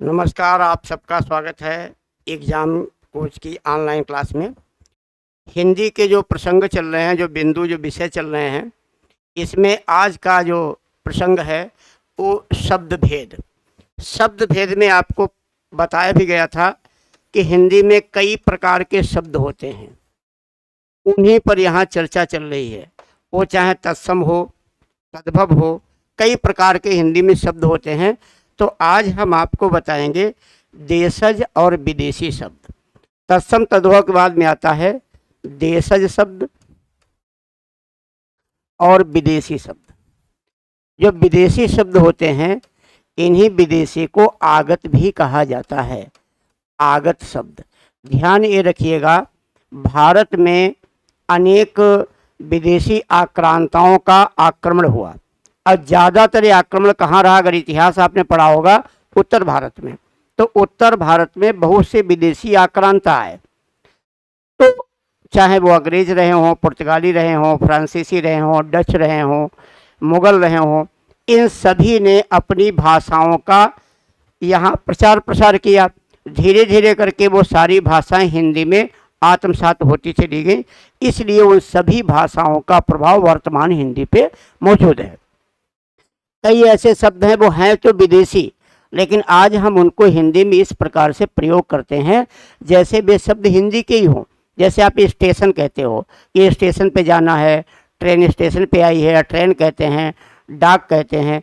नमस्कार, आप सबका स्वागत है एग्ज़ाम कोच की ऑनलाइन क्लास में। हिंदी के जो प्रसंग चल रहे हैं, जो बिंदु, जो विषय चल रहे हैं, इसमें आज का जो प्रसंग है वो शब्द भेद। शब्द भेद में आपको बताया भी गया था कि हिंदी में कई प्रकार के शब्द होते हैं, उन्हीं पर यहाँ चर्चा चल रही है। वो चाहे तत्सम हो, तद्भव हो, कई प्रकार के हिंदी में शब्द होते हैं। तो आज हम आपको बताएंगे देशज और विदेशी शब्द। तत्सम तद्भव के बाद में आता है देशज शब्द और विदेशी शब्द। जो विदेशी शब्द होते हैं, इन्हीं विदेशी को आगत भी कहा जाता है। आगत शब्द, ध्यान ये रखिएगा, भारत में अनेक विदेशी आक्रांताओं का आक्रमण हुआ और ज़्यादातर आक्रमण कहाँ रहा? अगर इतिहास आपने पढ़ा होगा, उत्तर भारत में। तो उत्तर भारत में बहुत से विदेशी आक्रांत आए, तो चाहे वो अंग्रेज रहे हों, पुर्तगाली रहे हों, फ्रांसीसी रहे हों, डच रहे हों, मुगल रहे हों, इन सभी ने अपनी भाषाओं का यहाँ प्रचार प्रसार किया। धीरे धीरे करके वो सारी भाषाएं हिंदी में आत्मसात होती चली गई, इसलिए उन सभी भाषाओं का प्रभाव वर्तमान हिंदी पे मौजूद है। कई ऐसे शब्द हैं वो हैं तो विदेशी, लेकिन आज हम उनको हिंदी में इस प्रकार से प्रयोग करते हैं जैसे वे शब्द हिंदी के ही हों। जैसे आप स्टेशन कहते हो कि स्टेशन पे जाना है, ट्रेन स्टेशन पे आई है, या ट्रेन कहते हैं, डाक कहते हैं,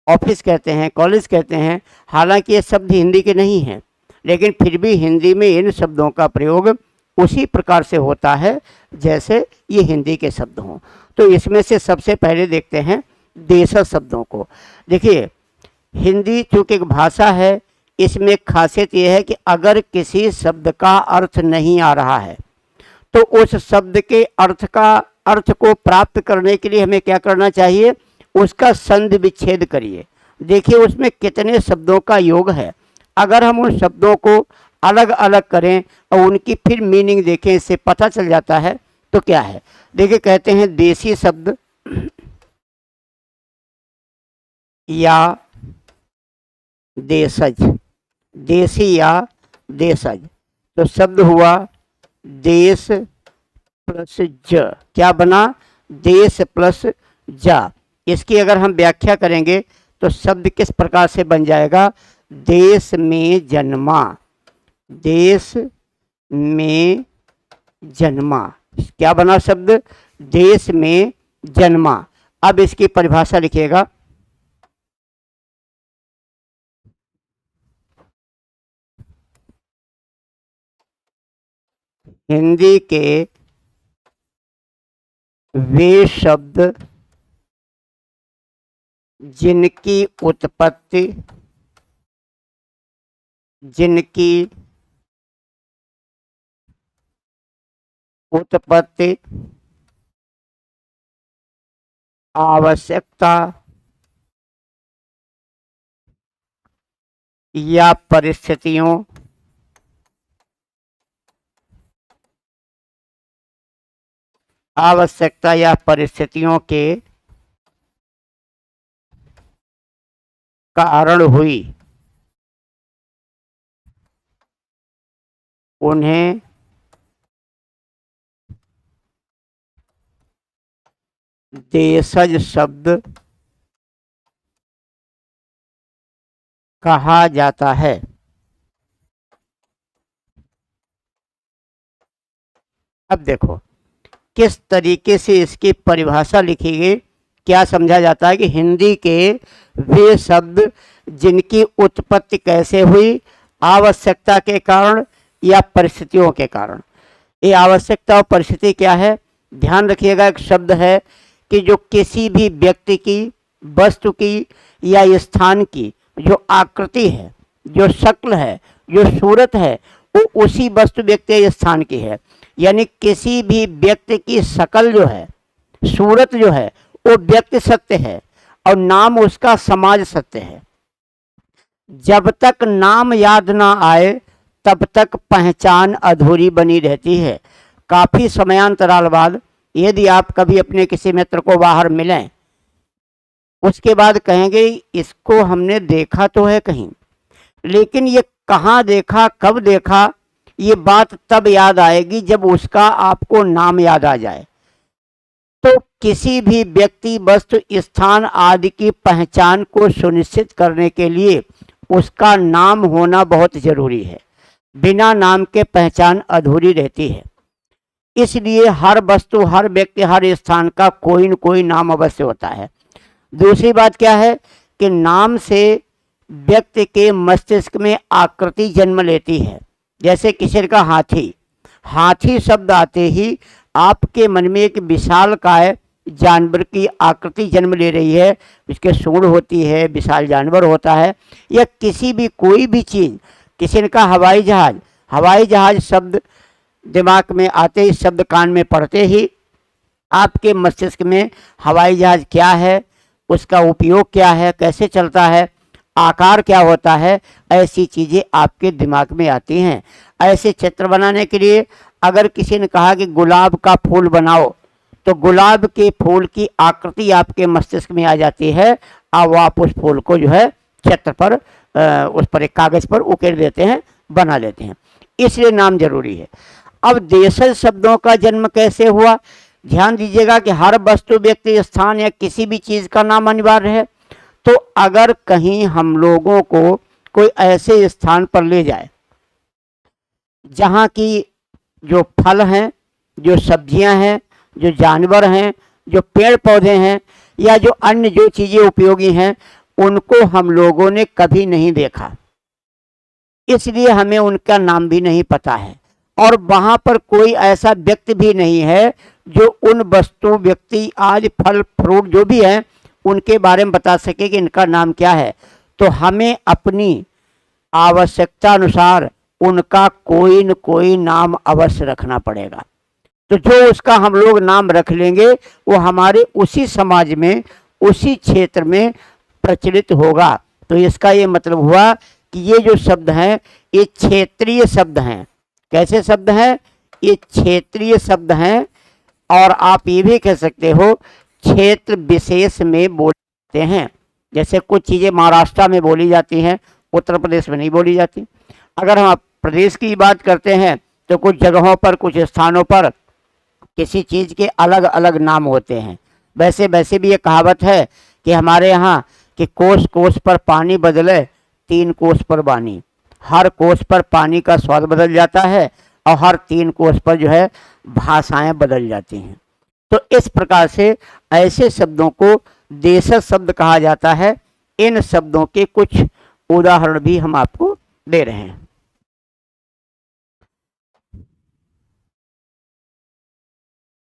ऑफिस कहते हैं, कॉलेज कहते हैं। हालांकि ये शब्द हिंदी के नहीं हैं, लेकिन फिर भी हिंदी में इन शब्दों का प्रयोग उसी प्रकार से होता है जैसे ये हिंदी के शब्द हों। तो इसमें से सबसे पहले देखते हैं देशज शब्दों को। देखिए, हिंदी चूँकि एक भाषा है, इसमें खासियत यह है कि अगर किसी शब्द का अर्थ नहीं आ रहा है तो उस शब्द के अर्थ को प्राप्त करने के लिए हमें क्या करना चाहिए? उसका संधि विच्छेद करिए। देखिए उसमें कितने शब्दों का योग है। अगर हम उन शब्दों को अलग अलग करें और उनकी फिर मीनिंग देखें, इससे पता चल जाता है। तो क्या है, देखिए कहते हैं देशी शब्द या देशज, देशी या देशज। तो शब्द हुआ देश प्लस ज, क्या बना? देश प्लस जा। इसकी अगर हम व्याख्या करेंगे तो शब्द किस प्रकार से बन जाएगा? देश में जन्मा, देश में जन्मा। क्या बना शब्द? देश में जन्मा। अब इसकी परिभाषा लिखिएगा। हिंदी के वे शब्द जिनकी उत्पत्ति आवश्यकता या परिस्थितियों के कारण हुई, उन्हें देशज शब्द कहा जाता है। अब देखो किस तरीके से इसकी परिभाषा लिखी गई। क्या समझा जाता है कि हिंदी के वे शब्द जिनकी उत्पत्ति कैसे हुई? आवश्यकता के कारण या परिस्थितियों के कारण। ये आवश्यकता और परिस्थिति क्या है? ध्यान रखिएगा, एक शब्द है कि जो किसी भी व्यक्ति की, वस्तु की या स्थान की जो आकृति है, जो शक्ल है, जो सूरत है, वो उसी वस्तु, व्यक्ति या स्थान की है। यानी किसी भी व्यक्ति की शक्ल जो है, सूरत जो है, वो व्यक्ति सत्य है और नाम उसका समाज सत्य है। जब तक नाम याद ना आए तब तक पहचान अधूरी बनी रहती है। काफ़ी समयांतराल बाद यदि आप कभी अपने किसी मित्र को बाहर मिलें, उसके बाद कहेंगे इसको हमने देखा तो है कहीं, लेकिन ये कहाँ देखा, कब देखा, ये बात तब याद आएगी जब उसका आपको नाम याद आ जाए। तो किसी भी व्यक्ति, वस्तु, स्थान आदि की पहचान को सुनिश्चित करने के लिए उसका नाम होना बहुत जरूरी है। बिना नाम के पहचान अधूरी रहती है। इसलिए हर वस्तु, हर व्यक्ति, हर स्थान का कोई न कोई नाम अवश्य होता है। दूसरी बात क्या है कि नाम से व्यक्ति के मस्तिष्क में आकृति जन्म लेती है। जैसे किसी का हाथी, हाथी शब्द आते ही आपके मन में एक विशालकाय जानवर की आकृति जन्म ले रही है, उसके सूंड होती है, विशाल जानवर होता है। या किसी भी, कोई भी चीज़, किसी का हवाई जहाज, हवाई जहाज शब्द दिमाग में आते ही, शब्द कान में पड़ते ही आपके मस्तिष्क में हवाई जहाज क्या है, उसका उपयोग क्या है, कैसे चलता है, आकार क्या होता है, ऐसी चीज़ें आपके दिमाग में आती हैं। ऐसे चित्र बनाने के लिए अगर किसी ने कहा कि गुलाब का फूल बनाओ, तो गुलाब के फूल की आकृति आपके मस्तिष्क में आ जाती है। अब आप उस फूल को जो है चित्र पर, उस पर एक कागज़ पर उकेर देते हैं, बना लेते हैं। इसलिए नाम जरूरी है। अब देशज शब्दों का जन्म कैसे हुआ? ध्यान दीजिएगा कि हर वस्तु, व्यक्ति, स्थान या किसी भी चीज़ का नाम अनिवार्य है। तो अगर कहीं हम लोगों को कोई ऐसे स्थान पर ले जाए जहाँ की जो फल हैं, जो सब्जियां हैं, जो जानवर हैं, जो पेड़ पौधे हैं, या जो अन्य जो चीज़ें उपयोगी हैं, उनको हम लोगों ने कभी नहीं देखा, इसलिए हमें उनका नाम भी नहीं पता है। और वहाँ पर कोई ऐसा व्यक्ति भी नहीं है जो उन वस्तु, व्यक्ति, आज फल फ्रूट जो भी हैं उनके बारे में बता सके कि इनका नाम क्या है। तो हमें अपनी आवश्यकता अनुसार उनका कोई न कोई नाम अवश्य रखना पड़ेगा। तो जो उसका हम लोग नाम रख लेंगे वो हमारे उसी समाज में, उसी क्षेत्र में प्रचलित होगा। तो इसका ये मतलब हुआ कि ये जो शब्द हैं ये क्षेत्रीय शब्द हैं। कैसे शब्द हैं? ये क्षेत्रीय शब्द हैं। और आप ये भी कह सकते हो क्षेत्र विशेष में बोलते हैं। जैसे कुछ चीज़ें महाराष्ट्र में बोली जाती हैं, उत्तर प्रदेश में नहीं बोली जाती। अगर हम प्रदेश की बात करते हैं तो कुछ जगहों पर, कुछ स्थानों पर किसी चीज़ के अलग अलग नाम होते हैं। वैसे भी ये कहावत है कि हमारे यहाँ कि कोस कोस पर पानी बदले, 3 कोस पर वाणी। हर कोस पर पानी का स्वाद बदल जाता है और हर 3 कोस पर जो है भाषाएं बदल जाती हैं। तो इस प्रकार से ऐसे शब्दों को देशज शब्द कहा जाता है। इन शब्दों के कुछ उदाहरण भी हम आपको दे रहे हैं।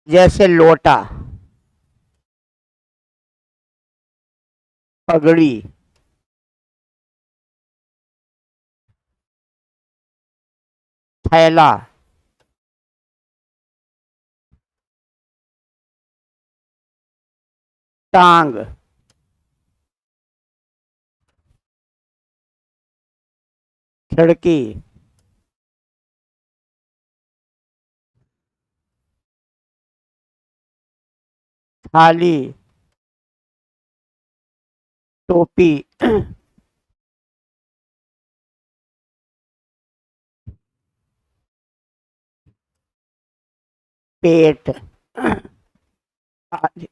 जैसे लोटा, पगड़ी, थैला, टांग, खिड़की, थाली, टोपी, पेट आदि।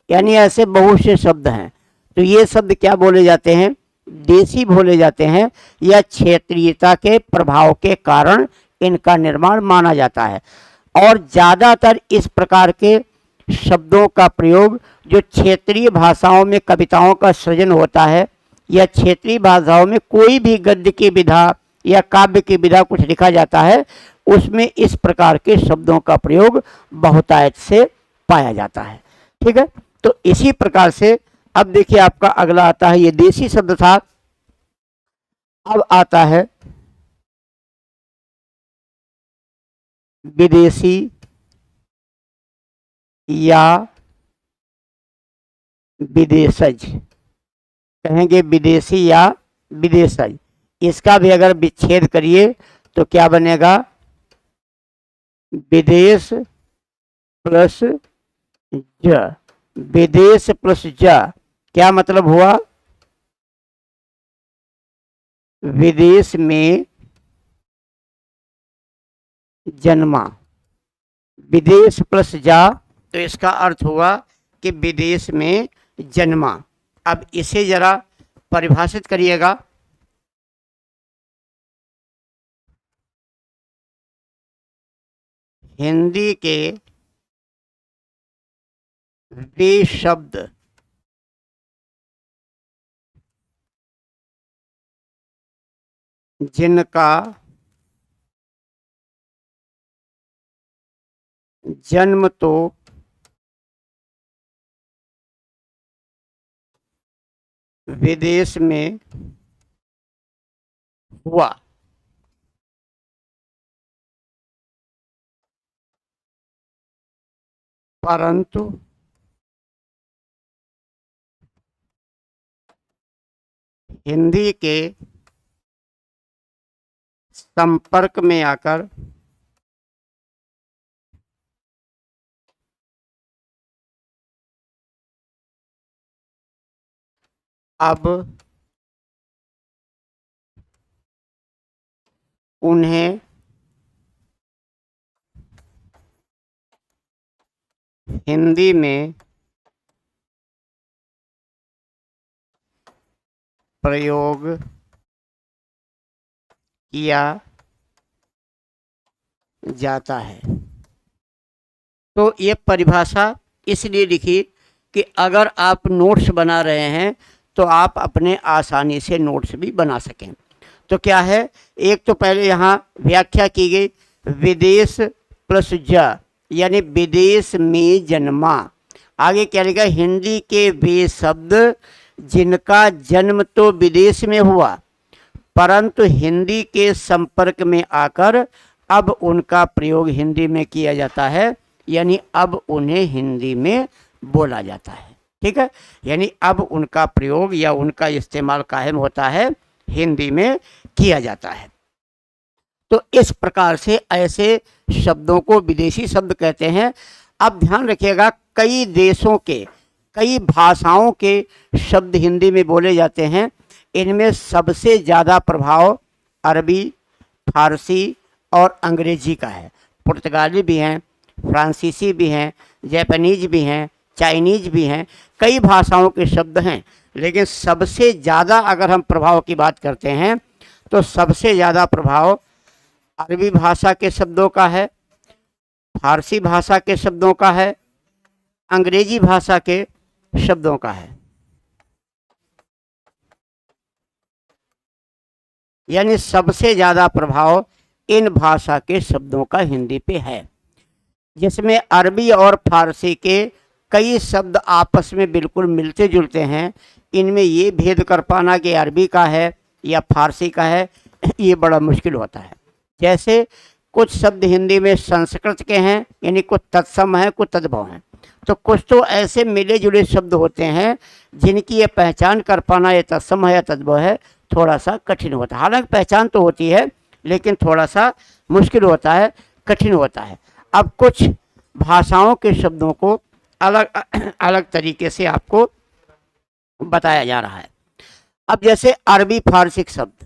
यानी ऐसे बहुत से शब्द हैं। तो ये शब्द क्या बोले जाते हैं? देसी बोले जाते हैं, या क्षेत्रीयता के प्रभाव के कारण इनका निर्माण माना जाता है। और ज़्यादातर इस प्रकार के शब्दों का प्रयोग जो क्षेत्रीय भाषाओं में कविताओं का सृजन होता है, या क्षेत्रीय भाषाओं में कोई भी गद्य की विधा या काव्य की विधा कुछ लिखा जाता है, उसमें इस प्रकार के शब्दों का प्रयोग बहुतायत से पाया जाता है। ठीक है। तो इसी प्रकार से अब देखिए आपका अगला आता है, ये देसी शब्द था। अब आता है विदेशी या विदेशज। कहेंगे विदेशी या विदेशज। इसका भी अगर विच्छेद करिए तो क्या बनेगा? विदेश प्लस ज। विदेश प्लस ज क्या मतलब हुआ? विदेश में जन्मा। विदेश प्लस जा तो इसका अर्थ हुआ कि विदेश में जन्मा। अब इसे जरा परिभाषित करिएगा। हिंदी के वे शब्द जिनका जन्म तो विदेश में हुआ, परंतु हिंदी के संपर्क में आकर अब उन्हें हिंदी में प्रयोग किया जाता है। तो ये परिभाषा इसलिए लिखी कि अगर आप नोट्स बना रहे हैं तो आप अपने आसानी से नोट्स भी बना सकें। तो क्या है, एक तो पहले यहाँ व्याख्या की गई, विदेश प्लस ज यानी विदेश में जन्मा। आगे क्या लिखा, हिंदी के वे शब्द जिनका जन्म तो विदेश में हुआ, परंतु हिंदी के संपर्क में आकर अब उनका प्रयोग हिंदी में किया जाता है, यानी अब उन्हें हिंदी में बोला जाता है। ठीक है, यानी अब उनका प्रयोग या उनका इस्तेमाल कायम होता है, हिंदी में किया जाता है। तो इस प्रकार से ऐसे शब्दों को विदेशी शब्द कहते हैं। अब ध्यान रखिएगा, कई देशों के कई भाषाओं के शब्द हिंदी में बोले जाते हैं। इनमें सबसे ज़्यादा प्रभाव अरबी, फारसी और अंग्रेजी का है। पुर्तगाली भी हैं, फ्रांसीसी भी हैं, जापानीज भी हैं, चाइनीज भी हैं, कई भाषाओं के शब्द हैं। लेकिन सबसे ज़्यादा अगर हम प्रभाव की बात करते हैं तो सबसे ज़्यादा प्रभाव अरबी भाषा के शब्दों का है, फारसी भाषा के शब्दों का है, अंग्रेजी भाषा के शब्दों का है। यानी सबसे ज़्यादा प्रभाव इन भाषा के शब्दों का हिंदी पे है, जिसमें अरबी और फारसी के कई शब्द आपस में बिल्कुल मिलते जुलते हैं। इनमें ये भेद कर पाना कि अरबी का है या फारसी का है, ये बड़ा मुश्किल होता है। जैसे कुछ शब्द हिंदी में संस्कृत के हैं, यानी कुछ तत्सम हैं, कुछ तद्भव हैं। तो कुछ तो ऐसे मिले जुले शब्द होते हैं जिनकी ये पहचान कर पाना ये तत्सम है या तद्भव है, थोड़ा सा कठिन होता है। हालांकि पहचान तो होती है, लेकिन थोड़ा सा मुश्किल होता है, कठिन होता है। अब कुछ भाषाओं के शब्दों को अलग अलग तरीके से आपको बताया जा रहा है। अब जैसे अरबी फारसी शब्द,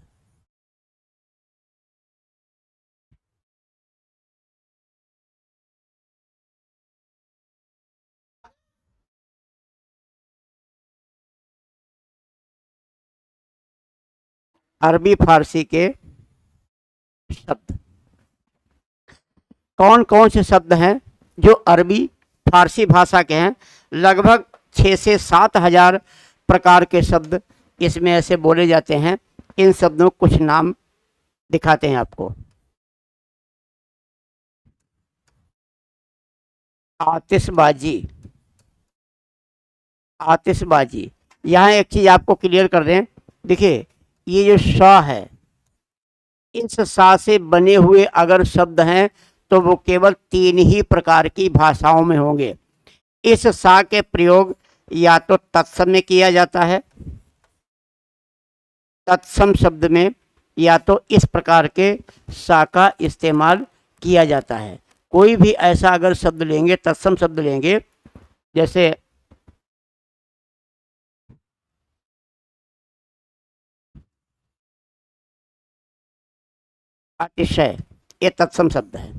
अरबी फारसी के शब्द कौन कौन से शब्द हैं जो अरबी फारसी भाषा के हैं? लगभग 6 से 7 हजार प्रकार के शब्द इसमें ऐसे बोले जाते हैं। इन शब्दों कुछ नाम दिखाते हैं आपको। आतिशबाजी, आतिशबाजी। यहाँ एक चीज आपको क्लियर कर दें, देखिए ये जो श है, इस सा से बने हुए अगर शब्द हैं तो वो केवल 3 ही प्रकार की भाषाओं में होंगे। इस सा के प्रयोग या तो तत्सम में किया जाता है, तत्सम शब्द में, या तो इस प्रकार के सा का इस्तेमाल किया जाता है। कोई भी ऐसा अगर शब्द लेंगे, तत्सम शब्द लेंगे, जैसे अतिशय ये तत्सम शब्द है।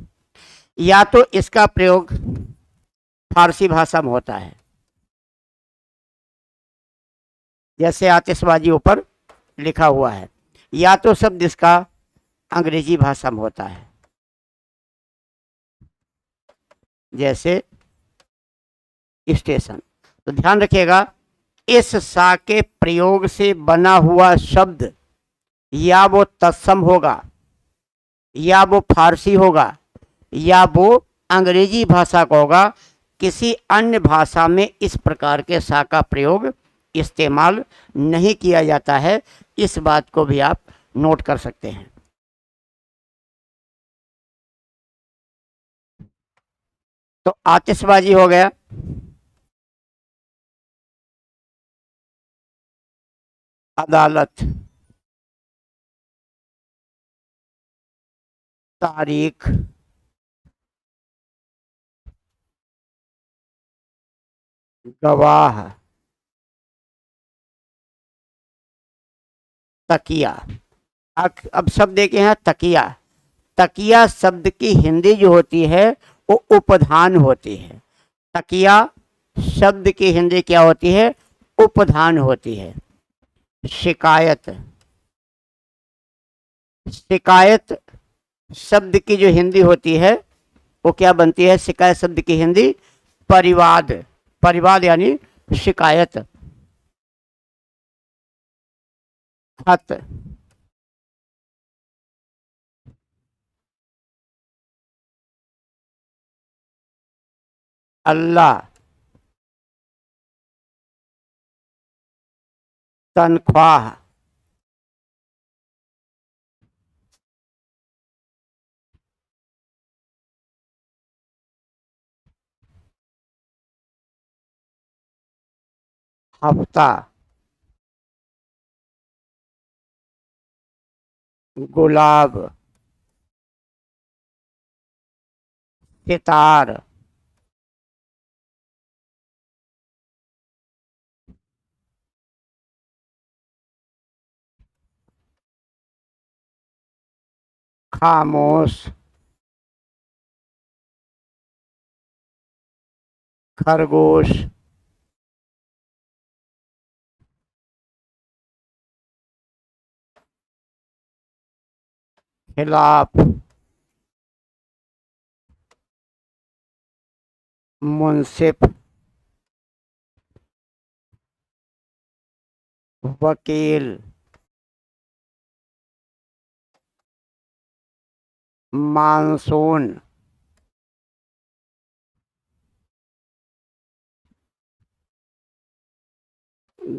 या तो इसका प्रयोग फारसी भाषा में होता है, जैसे आतिशबाजी ऊपर लिखा हुआ है, या तो शब्द इसका अंग्रेजी भाषा में होता है, जैसे स्टेशन। तो ध्यान रखिएगा, इस सा के प्रयोग से बना हुआ शब्द या वो तत्सम होगा, या वो फारसी होगा, या वो अंग्रेजी भाषा का होगा। किसी अन्य भाषा में इस प्रकार के सा का प्रयोग इस्तेमाल नहीं किया जाता है। इस बात को भी आप नोट कर सकते हैं। तो आतिशबाजी हो गया, अदालत, तारीख, गवाह, तकिया। अब शब्द देखे हैं तकिया। तकिया शब्द की हिंदी जो होती है वो उपधान होती है। तकिया शब्द की हिंदी क्या होती है? उपधान होती है। शिकायत, शिकायत शब्द की जो हिंदी होती है वो क्या बनती है? शिकायत शब्द की हिंदी परिवाद, परिवाद यानी शिकायत। खत, अल्लाह, तनख्वाह, हफ्ता, गुलाब, सितार, खामोश, खरगोश, खिलाफ, मुंसिफ, वकील, मानसून,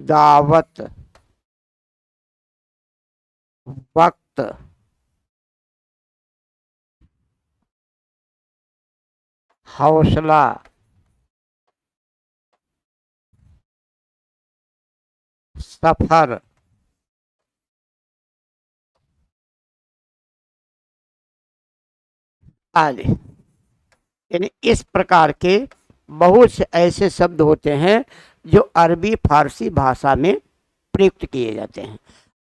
दावत, वक्त, हौसला, सफर, आदि। यानी इस प्रकार के बहुत से ऐसे शब्द होते हैं जो अरबी फारसी भाषा में प्रयुक्त किए जाते हैं।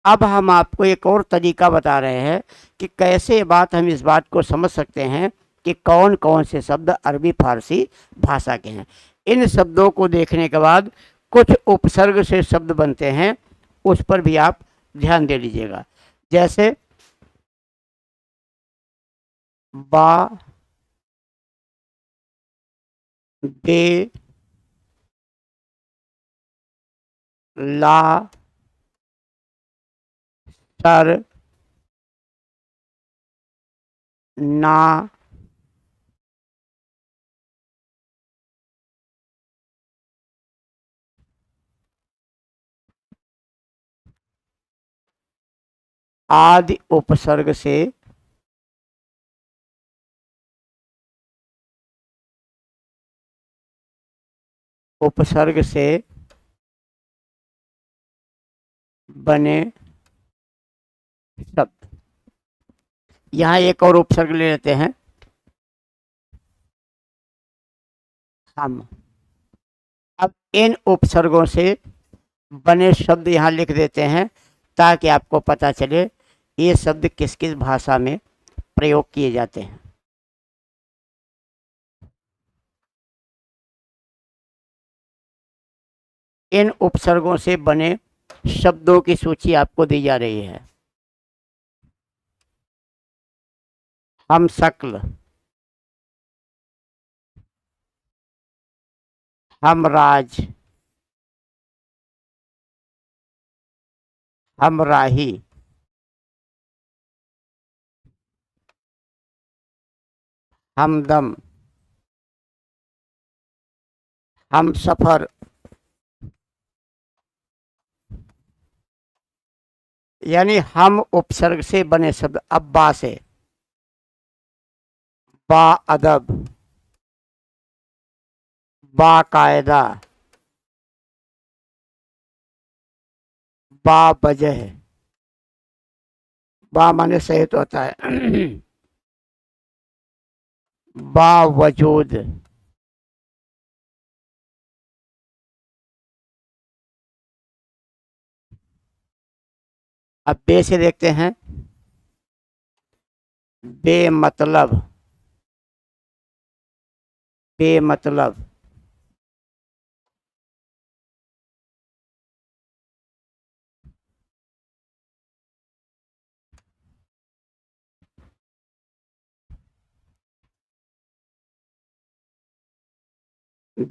अब हम आपको एक और तरीका बता रहे हैं कि कैसे बात हम इस बात को समझ सकते हैं कि कौन कौन से शब्द अरबी फारसी भाषा के हैं। इन शब्दों को देखने के बाद कुछ उपसर्ग से शब्द बनते हैं, उस पर भी आप ध्यान दे लीजिएगा। जैसे बा, बे, ला, सर, ना, आदि उपसर्ग से बने शब्द। यहाँ एक और उपसर्ग ले लेते हैं, हम। अब इन उपसर्गों से बने शब्द यहाँ लिख देते हैं ताकि आपको पता चले ये शब्द किस किस भाषा में प्रयोग किए जाते हैं। इन उपसर्गों से बने शब्दों की सूची आपको दी जा रही है। हम शक्ल, हम राज, हम राही, हमदम, हम सफर। यानी हम उपसर्ग से बने शब्द। अब बा से, बा अदब, बाकायदा, बा वजह, बा माने सहित होता है, बावजूद, अब बे से देखते हैं। बेमतलब, बेमतलब,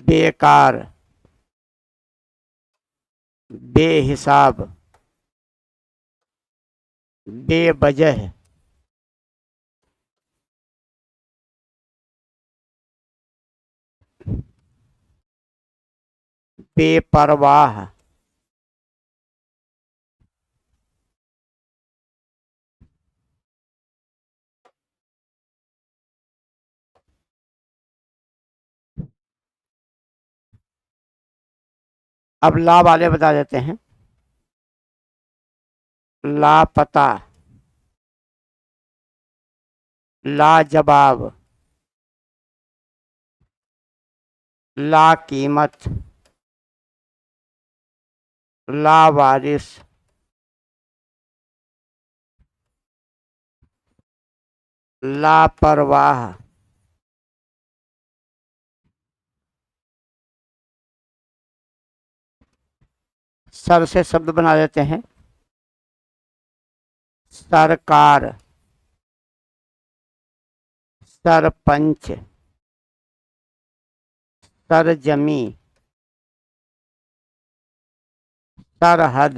बेकार, बेहिसाब, बेवजह, बेपरवाह, अब ला वाले बता देते हैं। लापता, लाजवाब, लाकीमत, लावारिस, लापरवाह, सर से शब्द बना देते हैं। सरकार, सरपंच, सरजमी, सरहद,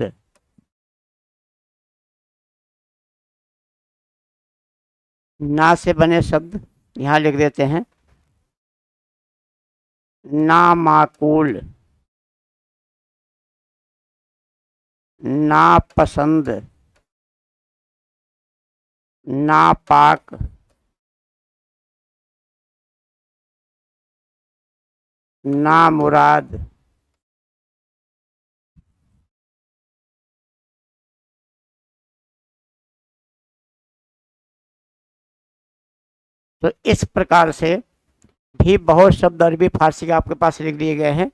ना से बने शब्द यहाँ लिख देते हैं। नामाकूल, नापसंद, नापाक, नामुराद, तो इस प्रकार से भी बहुत शब्द अरबी फारसी के आपके पास लिख दिए गए हैं।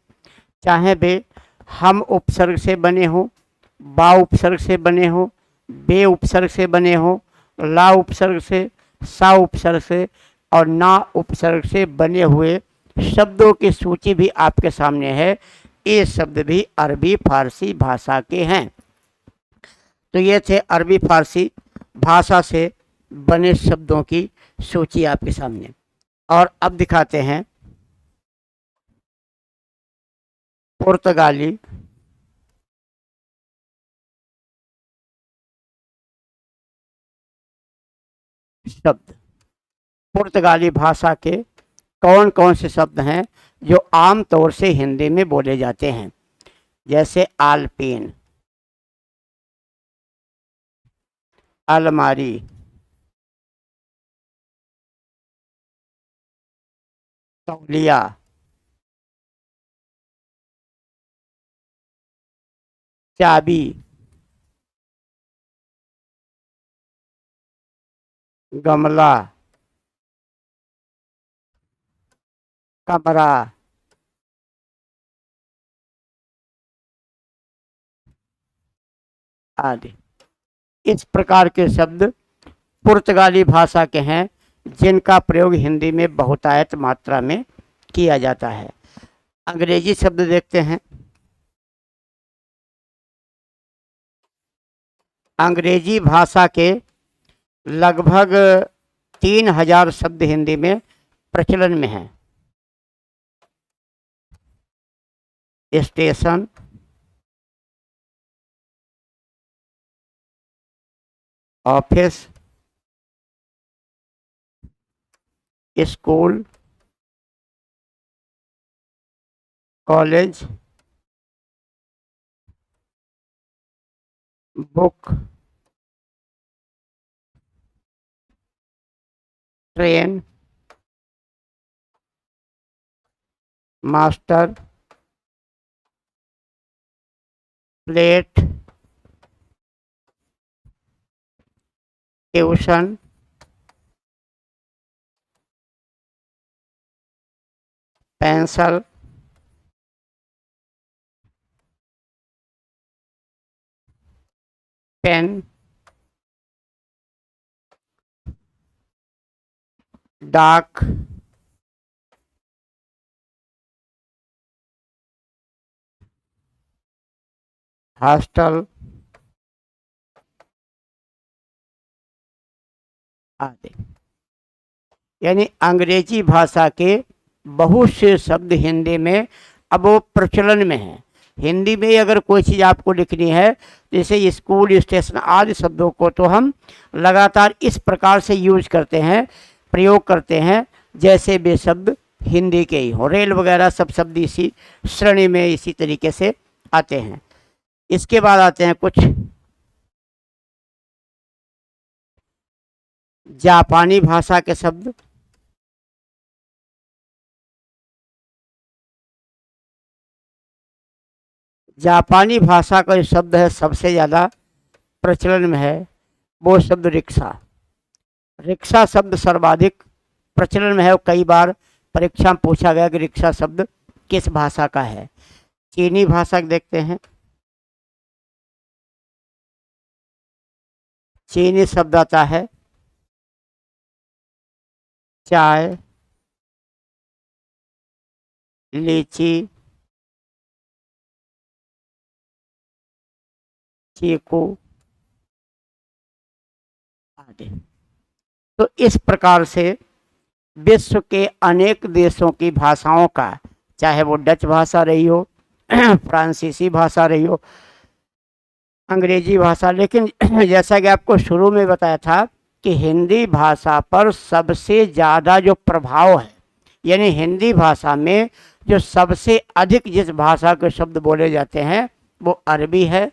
चाहे वे हम उपसर्ग से बने हो, बा उपसर्ग से बने हो, बे उपसर्ग से बने हो, ला उपसर्ग से, सा उपसर्ग से और ना उपसर्ग से बने हुए शब्दों की सूची भी आपके सामने है। ये शब्द भी अरबी फारसी भाषा के हैं। तो ये थे अरबी फारसी भाषा से बने शब्दों की सूची आपके सामने। और अब दिखाते हैं पुर्तगाली शब्द। पुर्तगाली भाषा के कौन कौन से शब्द हैं जो आम तौर से हिंदी में बोले जाते हैं? जैसे आलपीन, अलमारी, तौलिया, चाबी, गमला, कमरा, आदि। इस प्रकार के शब्द पुर्तगाली भाषा के हैं जिनका प्रयोग हिंदी में बहुतायत मात्रा में किया जाता है। अंग्रेजी शब्द देखते हैं। अंग्रेजी भाषा के लगभग 3000 शब्द हिंदी में प्रचलन में हैं। Station, office, school, college, book, train, master, plate, tuition, pencil, pen, डाक, हॉस्टल आदि। यानी अंग्रेजी भाषा के बहुत से शब्द हिंदी में अब वो प्रचलन में हैं। हिंदी में अगर कोई चीज़ आपको लिखनी है, जैसे स्कूल, स्टेशन आदि शब्दों को तो हम लगातार इस प्रकार से यूज करते हैं, प्रयोग करते हैं, जैसे वे शब्द हिंदी के ही हों। रेल वगैरह सब शब्द इसी श्रेणी में इसी तरीके से आते हैं। इसके बाद आते हैं कुछ जापानी भाषा के शब्द। जापानी भाषा का जो शब्द है सबसे ज़्यादा प्रचलन में है, वो शब्द रिक्शा। रिक्शा शब्द सर्वाधिक प्रचलन में है और कई बार परीक्षा में पूछा गया कि रिक्शा शब्द किस भाषा का है। चीनी भाषा देखते हैं। चीनी शब्द आता है चाय, लीची, चीकू आदि। तो इस प्रकार से विश्व के अनेक देशों की भाषाओं का, चाहे वो डच भाषा रही हो, फ्रांसीसी भाषा रही हो, अंग्रेजी भाषा, लेकिन जैसा कि आपको शुरू में बताया था कि हिंदी भाषा पर सबसे ज़्यादा जो प्रभाव है, यानी हिंदी भाषा में जो सबसे अधिक जिस भाषा के शब्द बोले जाते हैं वो अरबी है,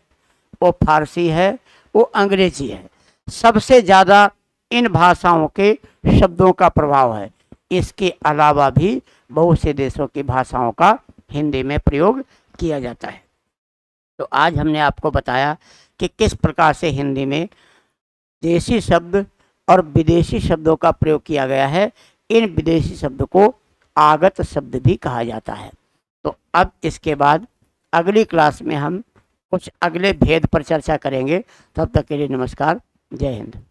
वो फारसी है, वो अंग्रेजी है। सबसे ज़्यादा इन भाषाओं के शब्दों का प्रभाव है। इसके अलावा भी बहुत से देशों की भाषाओं का हिंदी में प्रयोग किया जाता है। तो आज हमने आपको बताया कि किस प्रकार से हिंदी में देशी शब्द और विदेशी शब्दों का प्रयोग किया गया है। इन विदेशी शब्द को आगत शब्द भी कहा जाता है। तो अब इसके बाद अगली क्लास में हम कुछ अगले भेद पर चर्चा करेंगे। तब तक के लिए नमस्कार, जय हिंद।